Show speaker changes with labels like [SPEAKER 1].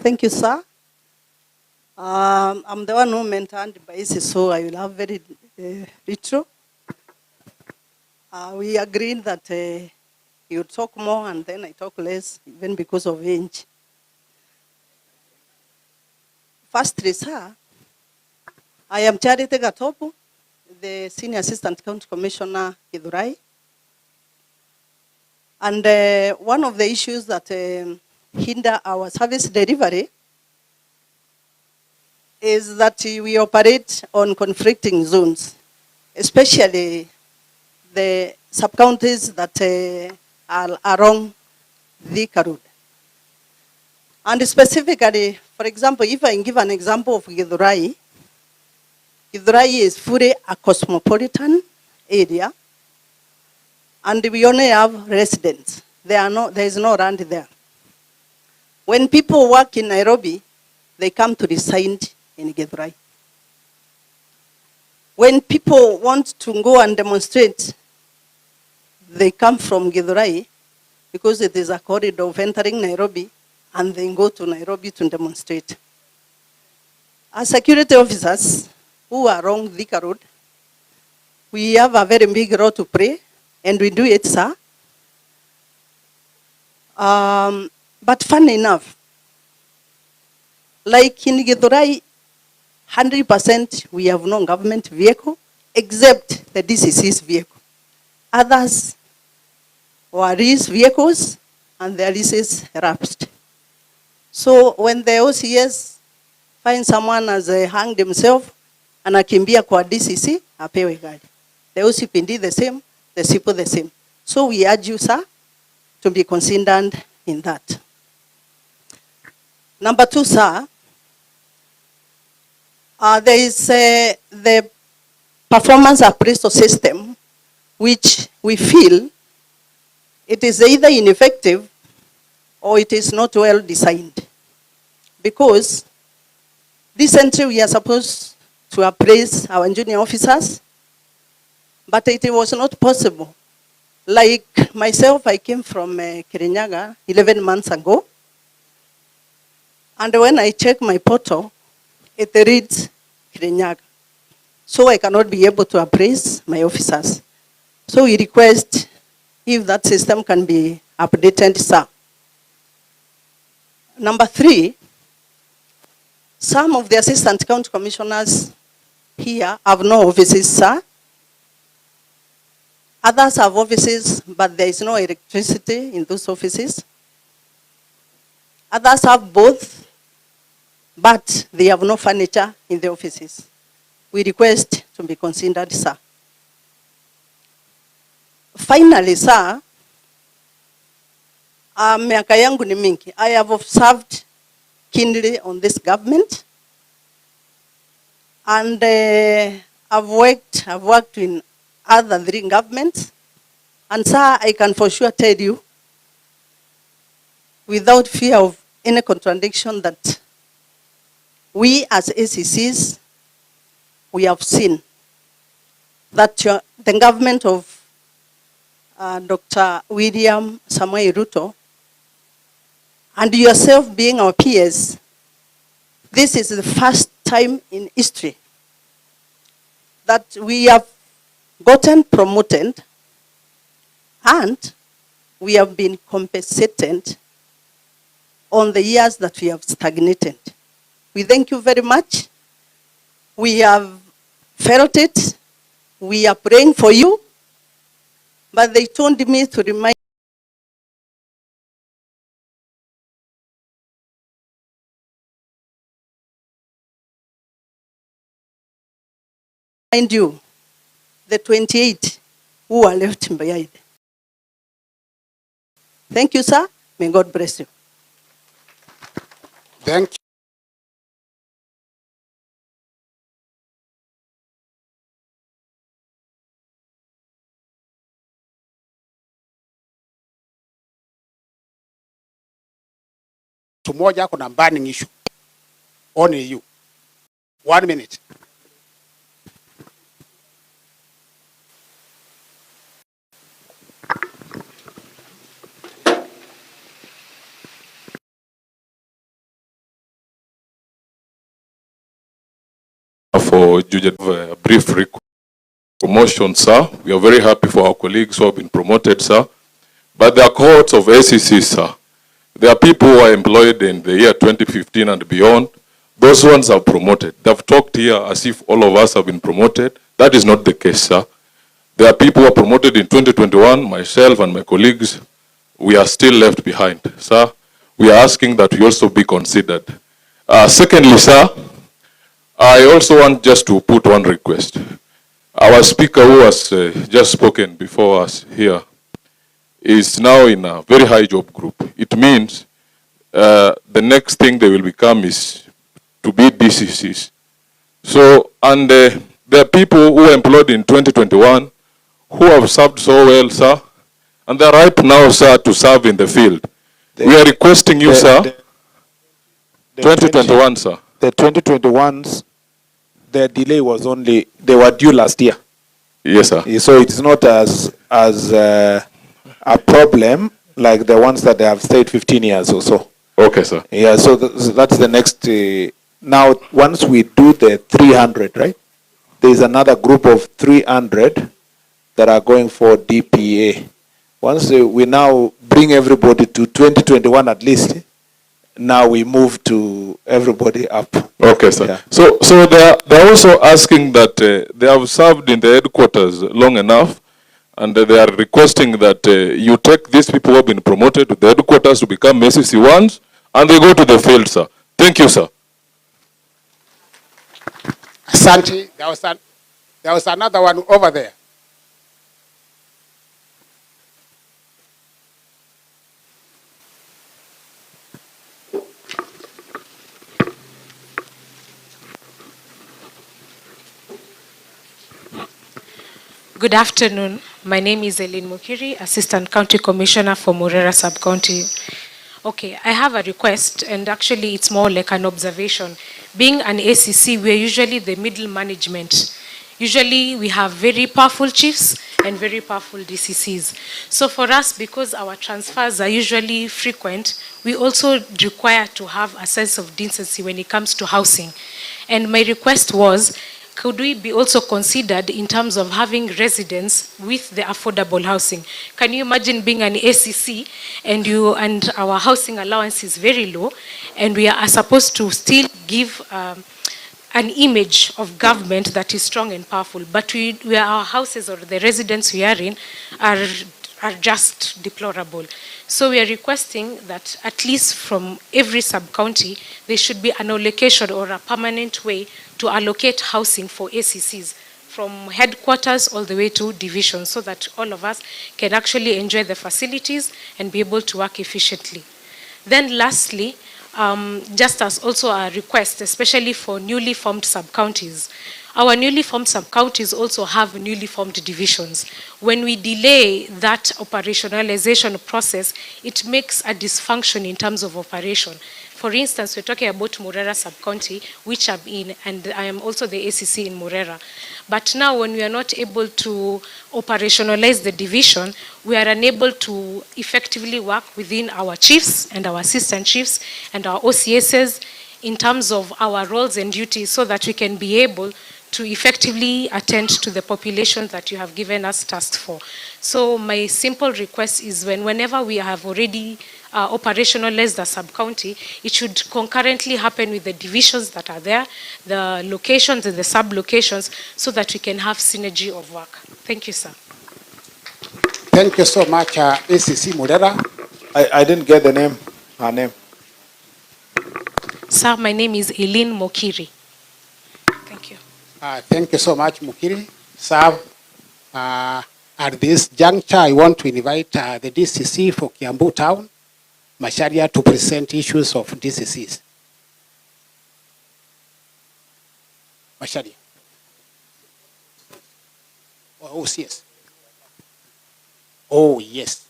[SPEAKER 1] Thank you, sir. I'm the one who mentored Baisi, so I will have very retro. We agreed that you talk more and then I talk less, even because of age. Firstly, sir, I am Charity Gatopu, the Senior Assistant County Commissioner, Githurai. And one of the issues that hinder our service delivery is that we operate on conflicting zones, especially the sub-counties that are along the road. And specifically, for example, if I give an example of Githurai, Githurai is fully a cosmopolitan area, and we only have residents. There is no land there. When people work in Nairobi, they come to reside in Githurai. When people want to go and demonstrate, they come from Githurai because it is a corridor of entering Nairobi, and they go to Nairobi to demonstrate. As security officers who are along Thika Road, we have a very big role to play, and we do it, sir. But fun enough, like in Githurai, 100% we have no government vehicle, except the DCC's vehicle. Others were leased vehicles, and their leases lapsed. So when the OCS find someone has hanged himself, anakimbia kwa DCC, apewe gari. The OCPD the same, the SIPO the same. So we urge you, sir, to be considered in that. Number two, sir, there is the performance appraisal system, which we feel it is either ineffective or it is not well designed. Because recently we are supposed to appraise our junior officers, but it was not possible. Like myself, I came from Kirinyaga 11 months ago, and when I check my portal, it reads Kirinyaga. So I cannot be able to appraise my officers. So we request if that system can be updated, sir. Number three, some of the assistant county commissioners here have no offices, sir. Others have offices, but there is no electricity in those offices. Others have both, but they have no furniture in the offices. We request to be considered, sir. Finally, sir, miaka yangu ni mingi. I have observed keenly on this government, and I've worked in other three governments, and sir, I can for sure tell you, without fear of any contradiction, that we as ACCs, we have seen that the government of Dr. William Samoei Ruto, and yourself being our peers, this is the first time in history that we have gotten promoted and we have been compensated on the years that we have stagnated. We thank you very much. We have felt it. We are praying for you. But they told me to remind you, the 28 who are left behind. Thank you, sir. May God bless you.
[SPEAKER 2] Thank you. Tumoja kuna burning issue. Only you. 1 minute.
[SPEAKER 3] for a brief promotion, sir. We are very happy for our colleagues who have been promoted, sir. But there are cohorts of ACC, sir. There are people who are employed in the year 2015 and beyond. Those ones are promoted. They've talked here as if all of us have been promoted. That is not the case, sir. There are people who are promoted in 2021, myself and my colleagues. We are still left behind, sir. We are asking that we also be considered. Secondly, sir, I also want just to put one request. Our speaker who has just spoken before us here is now in a very high job group. It means the next thing they will become is to be DCCs. So, and there are people who are employed in 2021 who have served so well, sir, and they are ripe now, sir, to serve in the field. We are requesting you, sir, 2021, sir.
[SPEAKER 4] The 2021s, the delay was only, they were due last year.
[SPEAKER 3] Yes, sir.
[SPEAKER 4] So it's not as a problem like the ones that they have stayed 15 years or so.
[SPEAKER 3] Okay, sir.
[SPEAKER 4] Yeah, so that's the next. Now, once we do the 300, right, there's another group of 300 that are going for DPA. Once we now bring everybody to 2021 at least, now we move to everybody up.
[SPEAKER 3] Okay, sir.
[SPEAKER 4] Yeah.
[SPEAKER 3] So they're also asking that they have served in the headquarters long enough, and they are requesting that you take these people who have been promoted to the headquarters to become SCC1s, and they go to the field, sir. Thank you, sir.
[SPEAKER 2] Asante, there was another one over there.
[SPEAKER 5] Good afternoon. My name is Eileen Mukiri, Assistant County Commissioner for Murera Sub-County. Okay, I have a request, and actually it's more like an observation. Being an ACC, we're usually the middle management. Usually we have very powerful chiefs and very powerful DCCs. So for us, because our transfers are usually frequent, we also require to have a sense of decency when it comes to housing. And my request was, could we be also considered in terms of having residents with the affordable housing? Can you imagine being an ACC and our housing allowance is very low, and we are supposed to still give an image of government that is strong and powerful, but our houses or the residents we are in are just deplorable. So we are requesting that at least from every sub-county, there should be an allocation or a permanent way to allocate housing for ACCs from headquarters all the way to divisions, so that all of us can actually enjoy the facilities and be able to work efficiently. Then lastly, just as also a request, especially for newly formed sub-counties, our newly formed sub-counties also have newly formed divisions. When we delay that operationalization process, it makes a dysfunction in terms of operation. For instance, we're talking about Murera sub-county, which I'm in, and I am also the ACC in Murera. But now when we are not able to operationalize the division, we are unable to effectively work within our chiefs and our assistant chiefs and our OCSs in terms of our roles and duties, so that we can be able to effectively attend to the population that you have given us task for. So my simple request is whenever we have already operationalized the sub-county, it should concurrently happen with the divisions that are there, the locations and the sub-locations, so that we can have synergy of work. Thank you, sir.
[SPEAKER 2] Thank you so much, ACC Murera.
[SPEAKER 4] I didn't get the name, her name.
[SPEAKER 5] Sir, my name is Eileen Mukiri. Thank you.
[SPEAKER 2] Thank you so much, Mukiri. Sir, at this juncture, I want to invite the DCC for Kiambu Town, Macharia, to present issues of DCCs. Macharia. Oh, yes. Oh, yes.